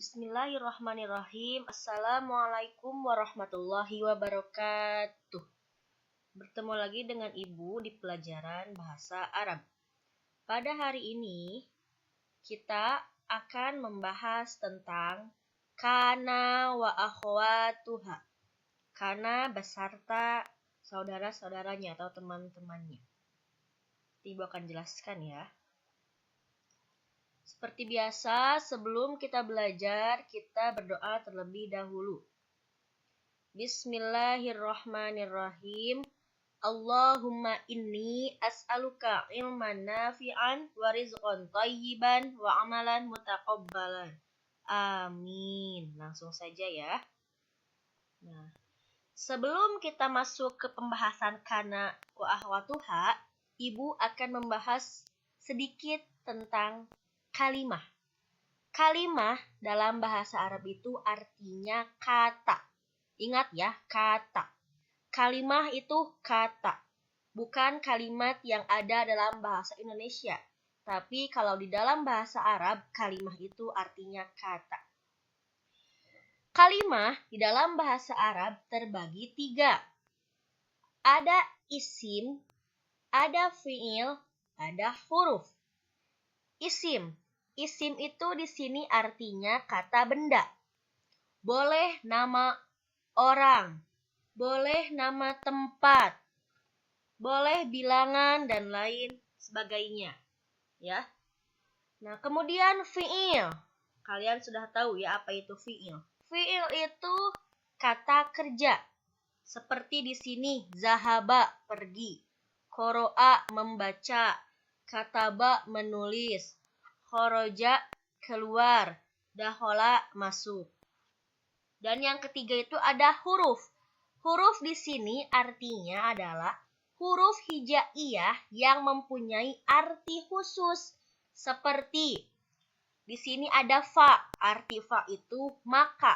Bismillahirrahmanirrahim. Assalamualaikum warahmatullahi wabarakatuh. Bertemu lagi dengan Ibu di pelajaran bahasa Arab. Pada hari ini kita akan membahas tentang kana wa akhwatuha. Kana beserta saudara-saudaranya atau teman-temannya. Ibu akan jelaskan ya. Seperti biasa, sebelum kita belajar, kita berdoa terlebih dahulu. Bismillahirrahmanirrahim. Allahumma inni as'aluka ilman nafi'an wa rizqan thayyiban wa amalan mutaqabbalan. Amin. Langsung saja ya. Nah, sebelum kita masuk ke pembahasan kana wa akhwatuha, Ibu akan membahas sedikit tentang kalimah. Kalimah dalam bahasa Arab itu artinya kata. Ingat ya, kata. Kalimah itu kata. Bukan kalimat yang ada dalam bahasa Indonesia. Tapi kalau di dalam bahasa Arab, kalimah itu artinya kata. Kalimah di dalam bahasa Arab terbagi 3. Ada isim, ada fi'il, ada huruf. Isim. Isim itu di sini artinya kata benda. Boleh nama orang, boleh nama tempat, boleh bilangan dan lain sebagainya. Ya. Nah, kemudian fi'il. Kalian sudah tahu ya apa itu fi'il. Fi'il itu kata kerja. Seperti di sini zahaba pergi, qoro'a membaca, kataba menulis, khoroja keluar, dahola masuk. Dan yang ketiga itu ada huruf. Huruf di sini artinya adalah huruf hijaiyah yang mempunyai arti khusus. Seperti di sini ada fa, arti fa itu maka.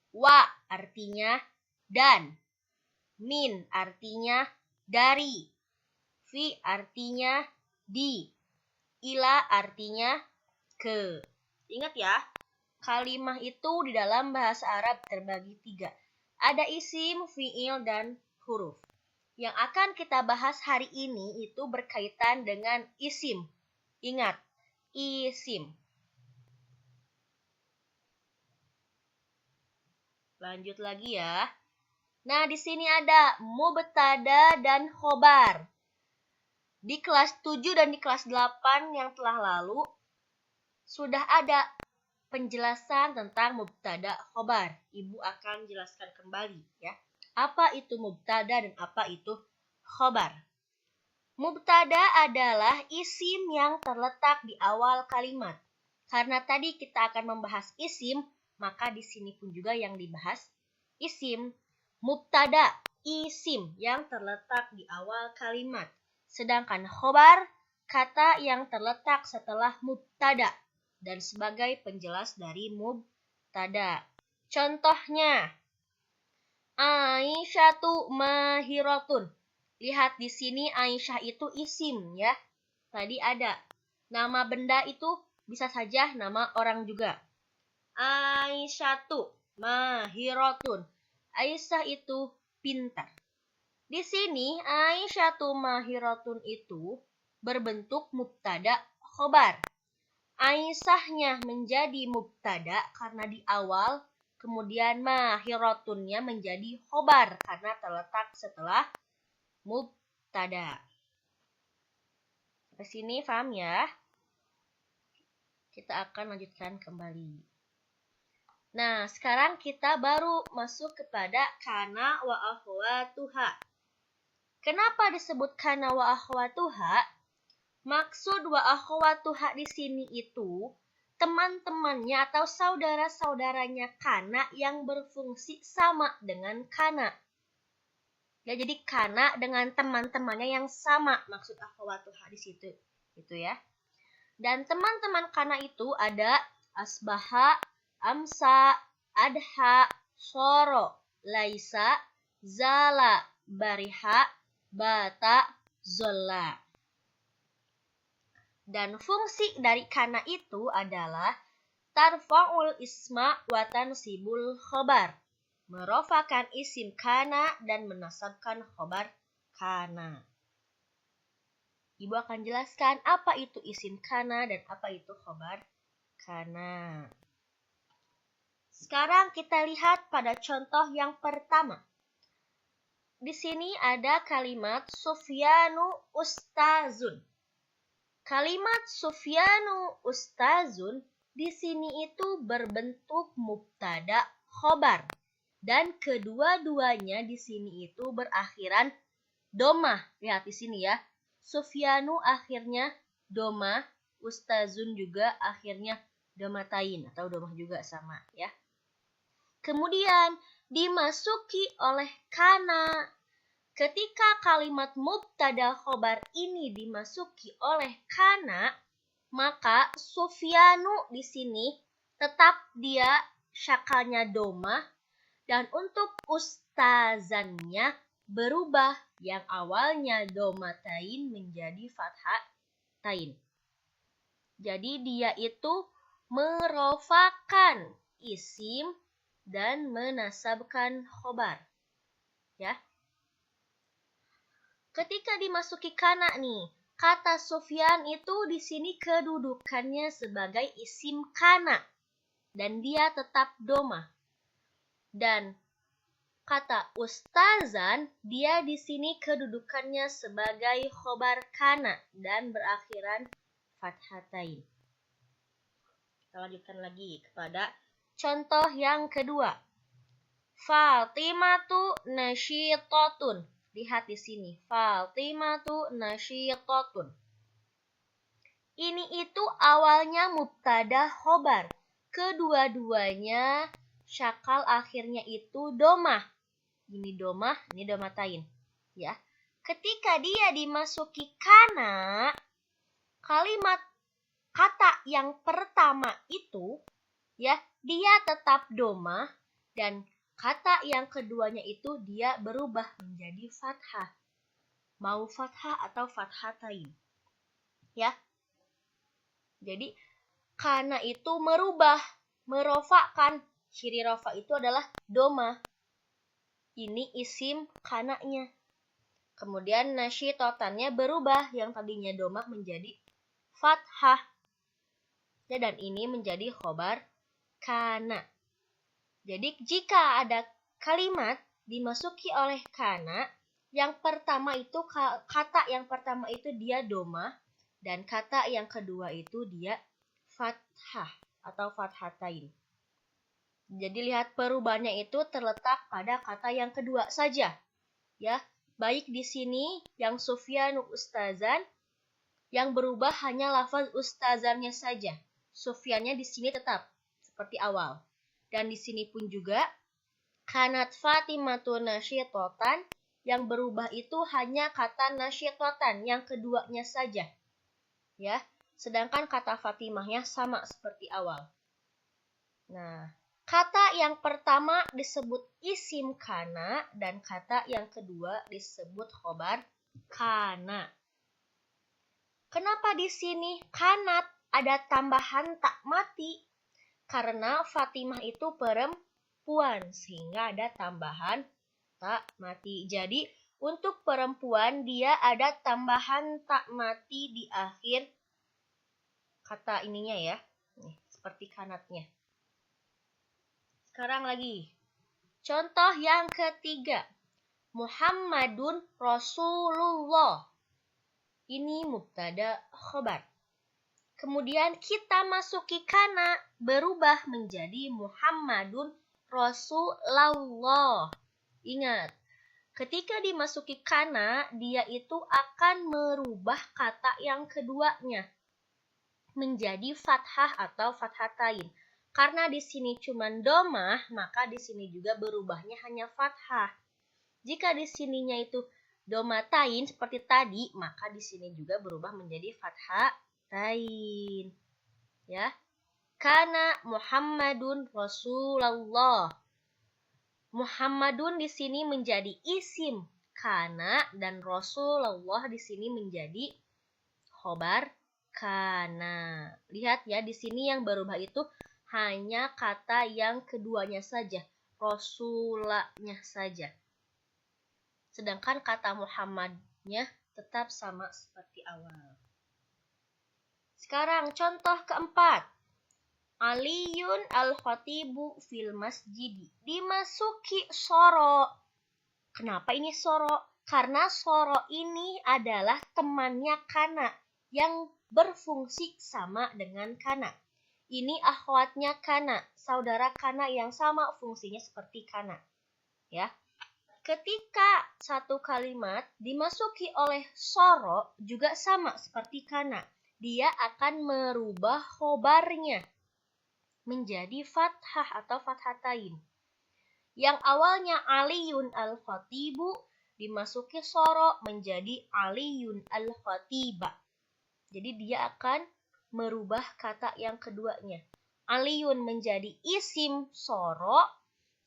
Wa artinya dan. Min artinya dari. Fi artinya di. Ila artinya ke. Ingat ya, kalimah itu di dalam bahasa Arab terbagi 3. Ada isim, fi'il, dan huruf. Yang akan kita bahas hari ini itu berkaitan dengan isim. Ingat, isim. Lanjut lagi ya. Nah, di sini ada mubtada dan khobar. Di kelas 7 dan di kelas 8 yang telah lalu, sudah ada penjelasan tentang mubtada khobar. Ibu akan jelaskan kembali ya. Apa itu mubtada dan apa itu khobar. Mubtada adalah isim yang terletak di awal kalimat. Karena tadi kita akan membahas isim, maka di sini pun juga yang dibahas isim. Mubtada, isim yang terletak di awal kalimat. Sedangkan khobar, kata yang terletak setelah mubtada dan sebagai penjelas dari mubtada. Contohnya, Aisyatu mahiratun. Lihat di sini Aisyah itu isim ya. Tadi ada. Nama benda itu bisa saja nama orang juga. Aisyatu mahiratun. Aisyah itu pintar. Di sini Aisyatu mahiratun itu berbentuk mubtada khobar. Aisyahnya menjadi mubtada karena di awal, kemudian mahiratunnya menjadi khobar karena terletak setelah mubtada. Sampai sini paham ya? Kita akan lanjutkan kembali. Nah, sekarang kita baru masuk kepada kana wa akhwatuha. Kenapa disebut kana wa akhwatuha? Maksud wa akhwatuha di sini itu teman-temannya atau saudara-saudaranya kana yang berfungsi sama dengan kana. Ya, jadi kana dengan teman-temannya yang sama maksud akhwatuha di situ. Itu ya. Dan teman-teman kana itu ada asbaha, amsa, adha, soro, laisa, zala, bariha, bata, zolla. Dan fungsi dari kana itu adalah tarfa'ul isma wa tansibul khobar. Merofakan isim kana dan menasabkan khobar kana. Ibu akan jelaskan apa itu isim kana dan apa itu khobar kana. Sekarang kita lihat pada contoh yang pertama. Di sini ada kalimat Sufyanu ustazun. Kalimat Sufyanu ustazun di sini itu berbentuk mubtada khobar. Dan kedua-duanya di sini itu berakhiran domah. Lihat di sini ya. Sufyanu akhirnya domah, ustazun juga akhirnya domatain atau domah juga sama ya. Kemudian dimasuki oleh kana. Ketika kalimat mubtada khobar ini dimasuki oleh kana, maka Sufyanu di sini tetap dia syakalnya domah dan untuk ustazannya berubah yang awalnya domatain menjadi fathatain. Jadi dia itu merofakan isim dan menasabkan khobar. Ya. Ketika dimasuki kana nih, kata Sufyan itu di sini kedudukannya sebagai isim kana dan dia tetap domah. Dan kata ustazan, dia di sini kedudukannya sebagai khobar kana dan berakhiran fathatain. Kita lanjutkan lagi kepada contoh yang kedua. Fatimatu nasyitatun. Lihat di sini. Fatimatu nasyitatun. Ini itu awalnya mubtada khobar. Kedua-duanya syakal akhirnya itu domah. Ini domah, ini domatain. Ya. Ketika dia dimasuki kana, kalimat kata yang pertama itu ya, dia tetap domah dan kata yang keduanya itu dia berubah menjadi fathah. Mau fathah atau fathatain. Ya. Jadi kana itu merubah, merofakan. Ciri rofa itu adalah domah. Ini isim kananya. Kemudian nasyitotannya berubah yang tadinya domah menjadi fathah. Dan ini menjadi khobar kana. Jadi jika ada kalimat dimasuki oleh kana, yang pertama itu kata yang pertama itu dia domah dan kata yang kedua itu dia fathah atau fathatain. Jadi lihat perubahannya itu terletak pada kata yang kedua saja. Ya, baik di sini yang Sufyanu ustazan yang berubah hanya lafaz ustazannya saja. Sufyannya di sini tetap seperti awal. Dan di sini pun juga kanat Fatimatu nasyitatan yang berubah itu hanya kata nasyitatan yang keduanya saja. Ya, sedangkan kata Fatimahnya sama seperti awal. Nah, kata yang pertama disebut isim kana dan kata yang kedua disebut khobar kana. Kenapa di sini kanat ada tambahan tak mati? Karena Fatimah itu perempuan sehingga ada tambahan tak mati. Jadi untuk perempuan dia ada tambahan tak mati di akhir kata ininya ya. Nih, seperti kanatnya. Sekarang lagi. Contoh yang ketiga. Muhammadun Rasulullah. Ini mubtada khobar. Kemudian kita masuki kana berubah menjadi Muhammadun Rasulullah. Ingat, ketika dimasuki kana, dia itu akan merubah kata yang keduanya menjadi fathah atau fathatain. Karena di sini cuma domah, maka di sini juga berubahnya hanya fathah. Jika di sininya itu domatain seperti tadi, maka di sini juga berubah menjadi fathatain. Ya. Kana Muhammadun Rasulullah. Muhammadun di sini menjadi isim kana dan Rasulullah di sini menjadi khobar kana. Lihat ya, di sini yang berubah itu hanya kata yang keduanya saja, Rasulanya saja. Sedangkan kata Muhammadnya tetap sama seperti awal. Sekarang contoh keempat. Aliyun al-khatibu fil masjidi. Dimasuki soro. Kenapa ini soro? Karena soro ini adalah temannya kana yang berfungsi sama dengan kana. Ini akhwatnya kana, saudara kana yang sama fungsinya seperti kana. Ya. Ketika satu kalimat dimasuki oleh soro juga sama seperti kana. Dia akan merubah khobarnya menjadi fathah atau fathatain. Yang awalnya aliyun al-khatibu dimasuki soro menjadi aliyun al-khatiba. Jadi dia akan merubah kata yang keduanya. Aliyun menjadi isim soro,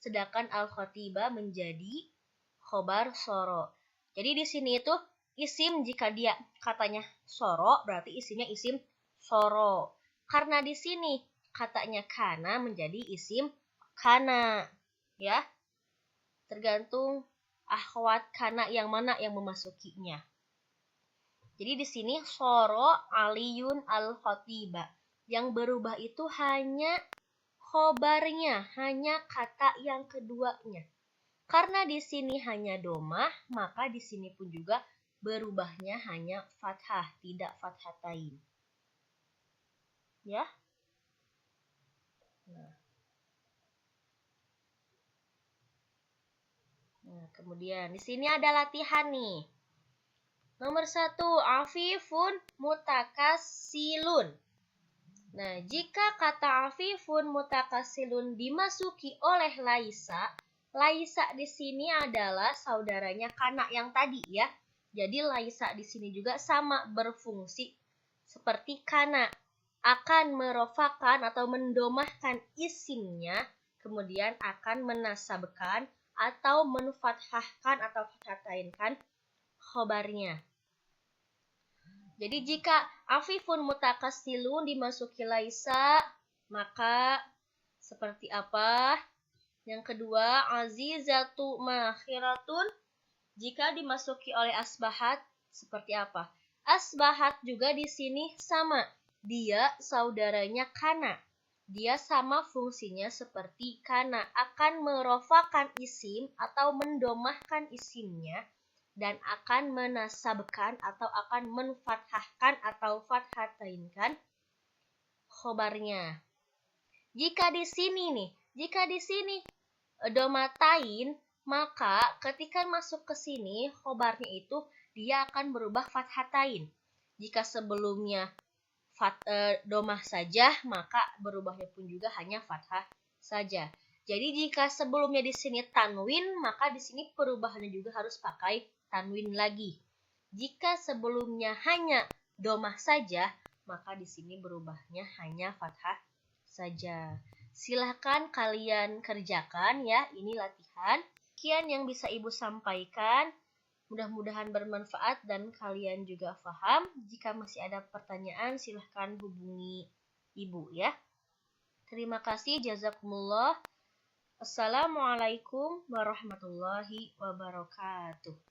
sedangkan al-khatiba menjadi khobar soro. Jadi di sini itu isim jika dia katanya soro berarti isimnya isim soro. Karena di sini katanya kana menjadi isim kana, ya. Tergantung akhwat kana yang mana yang memasukinya. Jadi di sini soro aliyun al-khatiba. Yang berubah itu hanya khobarnya, hanya kata yang keduanya. Karena di sini hanya domah, maka di sini pun juga berubahnya hanya fathah, tidak fathatain. Ya. Nah, kemudian di sini ada latihan nih. Nomor 1, afifun mutakasilun. Nah, jika kata afifun mutakasilun dimasuki oleh laisa, laisa di sini adalah saudaranya kana yang tadi ya. Jadi laisa di sini juga sama berfungsi seperti kana, akan merofakan atau mendomahkan isimnya, kemudian akan menasabkan atau menfathahkan atau fathatainkan khobarnya. Jadi jika afifun mutakasilun dimasuki laisa, maka seperti apa? Yang kedua, azizatu makhiratun. Jika dimasuki oleh asbahat, seperti apa? Asbahat juga di sini sama. Dia saudaranya kana. Dia sama fungsinya seperti kana. Akan merofakan isim atau mendomahkan isimnya. Dan akan menasabkan atau akan menfathahkan atau fathatainkan khobarnya. Jika di sini domatain, maka ketika masuk ke sini khobarnya itu dia akan berubah fathatain. Jika sebelumnya domah saja, maka berubahnya pun juga hanya fathah saja. Jadi jika sebelumnya di sini tanwin, maka di sini perubahannya juga harus pakai tanwin lagi. Jika sebelumnya hanya domah saja, maka di sini berubahnya hanya fathah saja. Silahkan kalian kerjakan ya, ini latihan. Sekian yang bisa Ibu sampaikan. Mudah-mudahan bermanfaat dan kalian juga paham. Jika masih ada pertanyaan, silahkan hubungi Ibu ya. Terima kasih, jazakumullah. Assalamualaikum warahmatullahi wabarakatuh.